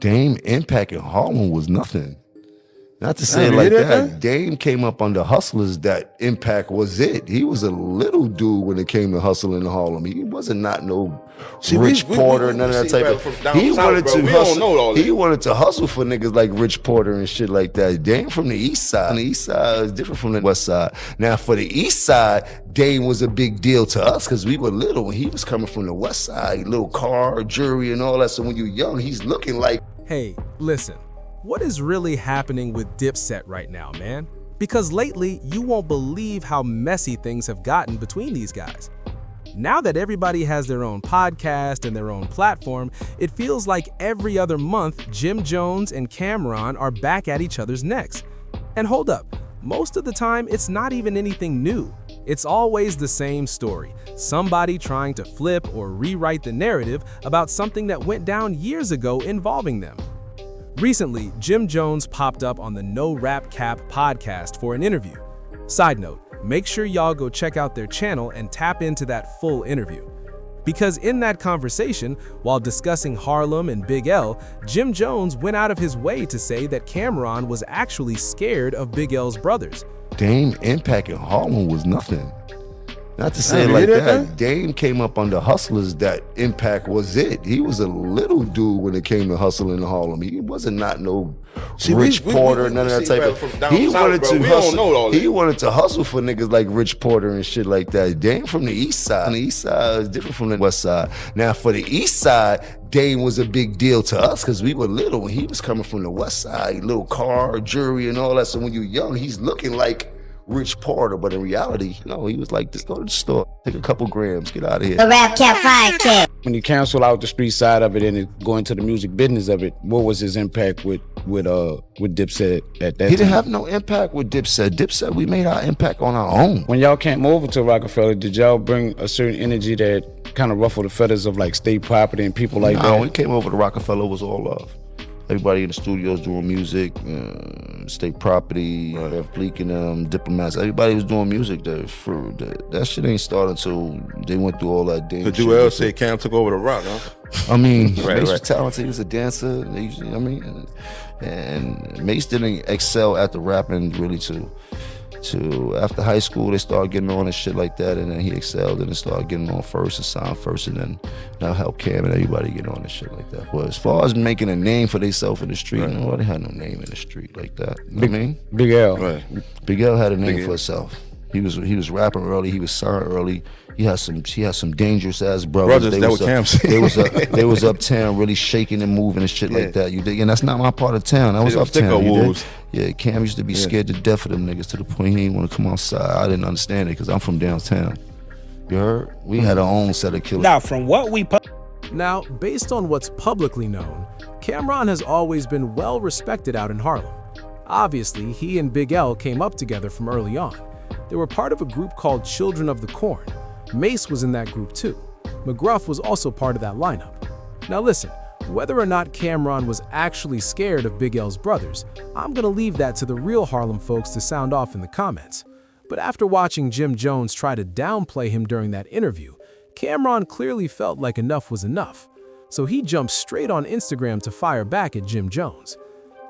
Dame impact in Harlem was nothing. Not to say it like that. Dame came up under hustlers that impact was it. He was a little dude when it came to hustling in Harlem. He wasn't not no Rich Porter, none of that type of. He wanted to hustle. He wanted to hustle for niggas like Rich Porter and shit like that. Dame from the East Side. The East Side is different from the West Side. Now for the East Side, Dame was a big deal to us because we were little when he was coming from the West Side, little car, jewelry, and all that. So when you're young, he's looking like. Hey, listen. What is really happening with Dipset right now, man? Because lately, you won't believe how messy things have gotten between these guys. Now that everybody has their own podcast and their own platform, it feels like every other month, Jim Jones and Cameron are back at each other's necks. And hold up, most of the time, it's not even anything new. It's always the same story, somebody trying to flip or rewrite the narrative about something that went down years ago involving them. Recently, Jim Jones popped up on the No Rap Cap podcast for an interview. Side note, make sure y'all go check out their channel and tap into that full interview. Because in that conversation, while discussing Harlem and Big L, Jim Jones went out of his way to say that Cameron was actually scared of Big L's brothers. Dame impact in Harlem was nothing. Not to say it like that. Dame came up under hustlers that impact was it. He was a little dude when it came to hustling in Harlem. He wasn't not no Rich Porter, none of that type of. He wanted to hustle. He wanted to hustle for niggas like Rich Porter and shit like that. Dame from the East Side. The East Side is different from the West Side. Now for the East Side, Dame was a big deal to us because we were little when he was coming from the West Side, little car, jewelry, and all that. So when you're young, he's looking like Rich Porter, but in reality, no, he was like, just go to the store, take a couple grams, get out of here. The Rap Cap Podcast. When you cancel out the street side of it and go into the music business of it, what was his impact with Dipset at that time? He didn't have no impact with Dipset. Dipset, we made our impact on our own. When y'all came over to Rockefeller, did y'all bring a certain energy that kind of ruffled the feathers of like state property and people like that? No, when we came over to Rockefeller, it was all love. Everybody in the studios doing music, state property, Bleak and diplomats. Everybody was doing music there. That shit ain't started until they went through all that damn shit. The Duel said Cam took over the rock, huh? I mean, Mace was talented. He was a dancer. And Mace didn't excel at the rapping really to after high school they started getting on and shit like that, and then he excelled and then started getting on first and signed first, and then now help Cam and everybody get on and shit like that. But as far as making a name for themselves in the street, nobody had no name in the street like that. You know what I mean? Big L. Right. Big L had a name for himself. He was rapping early. He was signed early. He had some dangerous ass brothers. They was uptown really shaking and moving and shit like that. You dig? And that's not my part of town. I was uptown. You dig? Yeah, Cam used to be scared to death of them niggas to the point he didn't want to come outside. I didn't understand it because I'm from downtown. You heard? We had our own set of killers. Now, from what we Now, based on what's publicly known, Cameron has always been well respected out in Harlem. Obviously, he and Big L came up together from early on. They were part of a group called Children of the Corn. Mace was in that group too. McGruff was also part of that lineup. Now listen, whether or not Cameron was actually scared of Big L's brothers, I'm gonna leave that to the real Harlem folks to sound off in the comments. But after watching Jim Jones try to downplay him during that interview, Cameron clearly felt like enough was enough. So he jumped straight on Instagram to fire back at Jim Jones.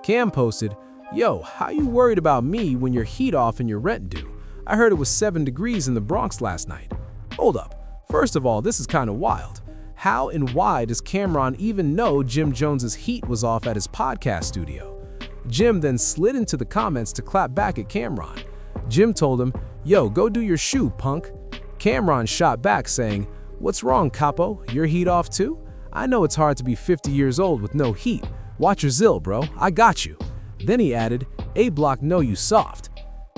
Cam posted, "Yo, how you worried about me when your heat off and your rent due? I heard it was 7 degrees in the Bronx last night." Hold up. First of all, this is kind of wild. How and why does Cameron even know Jim Jones's heat was off at his podcast studio? Jim then slid into the comments to clap back at Cameron. Jim told him, "Yo, go do your shoe, punk." Cameron shot back saying, "What's wrong, capo? Your heat off too? I know it's hard to be 50 years old with no heat. Watch your zill, bro. I got you." Then he added, "A-Block know you soft."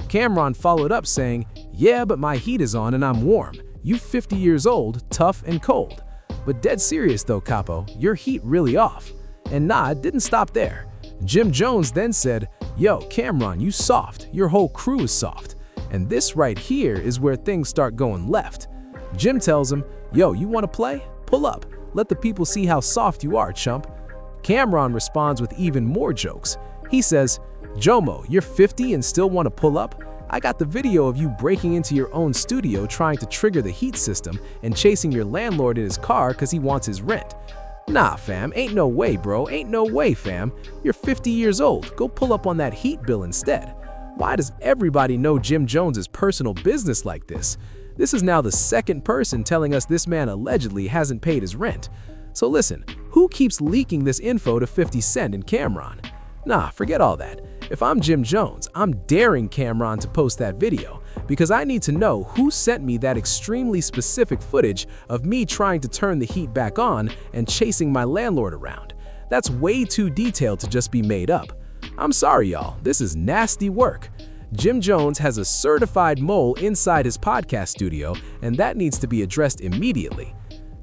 Cameron followed up saying, "Yeah, but my heat is on and I'm warm. You 50 years old, tough and cold. But dead serious though, capo, your heat really off." And nah, it didn't stop there. Jim Jones then said, "Yo, Cameron, you soft. Your whole crew is soft. And this right here is where things start going left." Jim tells him, "Yo, you want to play? Pull up. Let the people see how soft you are, chump." Cameron responds with even more jokes. He says, "Jomo, you're 50 and still want to pull up? I got the video of you breaking into your own studio trying to trigger the heat system and chasing your landlord in his car because he wants his rent." Nah, fam, ain't no way, bro. Ain't no way, fam. You're 50 years old. Go pull up on that heat bill instead. Why does everybody know Jim Jones's personal business like this? This is now the second person telling us this man allegedly hasn't paid his rent. So listen, who keeps leaking this info to 50 Cent and Cameron? Nah, forget all that. If I'm Jim Jones, I'm daring Cameron to post that video because I need to know who sent me that extremely specific footage of me trying to turn the heat back on and chasing my landlord around. That's way too detailed to just be made up. I'm sorry, y'all, this is nasty work. Jim Jones has a certified mole inside his podcast studio, and that needs to be addressed immediately.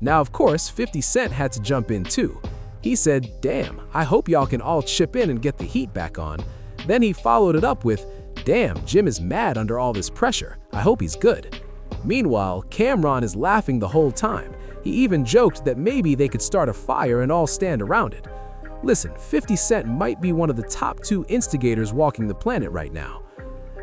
Now, of course, 50 Cent had to jump in too. He said, "Damn, I hope y'all can all chip in and get the heat back on." Then he followed it up with, "Damn, Jim is mad under all this pressure. I hope he's good." Meanwhile, Cameron is laughing the whole time. He even joked that maybe they could start a fire and all stand around it. Listen, 50 Cent might be one of the top 2 instigators walking the planet right now.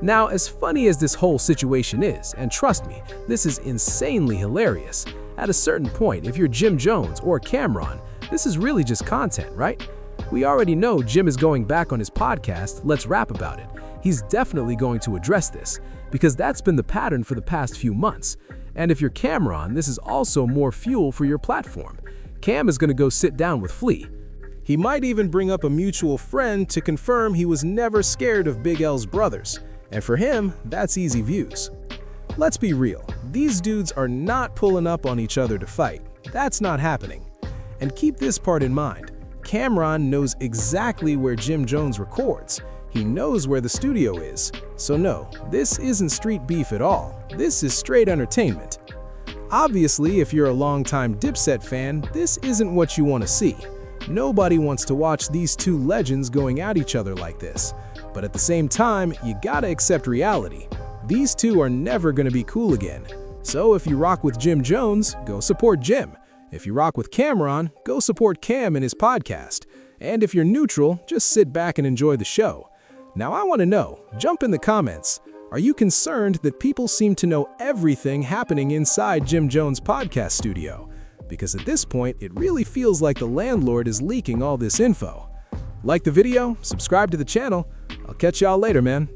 Now, as funny as this whole situation is, and trust me, this is insanely hilarious, at a certain point, if you're Jim Jones or Cameron, this is really just content, right? We already know Jim is going back on his podcast, Let's Rap About It. He's definitely going to address this, because that's been the pattern for the past few months. And if you're Cameron, this is also more fuel for your platform. Cam is going to go sit down with Flea. He might even bring up a mutual friend to confirm he was never scared of Big L's brothers. And for him, that's easy views. Let's be real, these dudes are not pulling up on each other to fight. That's not happening. And keep this part in mind. Cameron knows exactly where Jim Jones records. He knows where the studio is. So no, this isn't street beef at all. This is straight entertainment. Obviously, if you're a longtime Dipset fan, this isn't what you want to see. Nobody wants to watch these 2 legends going at each other like this. But at the same time, you gotta accept reality. These 2 are never gonna be cool again. So if you rock with Jim Jones, go support Jim. If you rock with Cameron, go support Cam in his podcast. And if you're neutral, just sit back and enjoy the show. Now I want to know, jump in the comments, are you concerned that people seem to know everything happening inside Jim Jones' podcast studio? Because at this point, it really feels like the landlord is leaking all this info. Like the video, subscribe to the channel. I'll catch y'all later, man.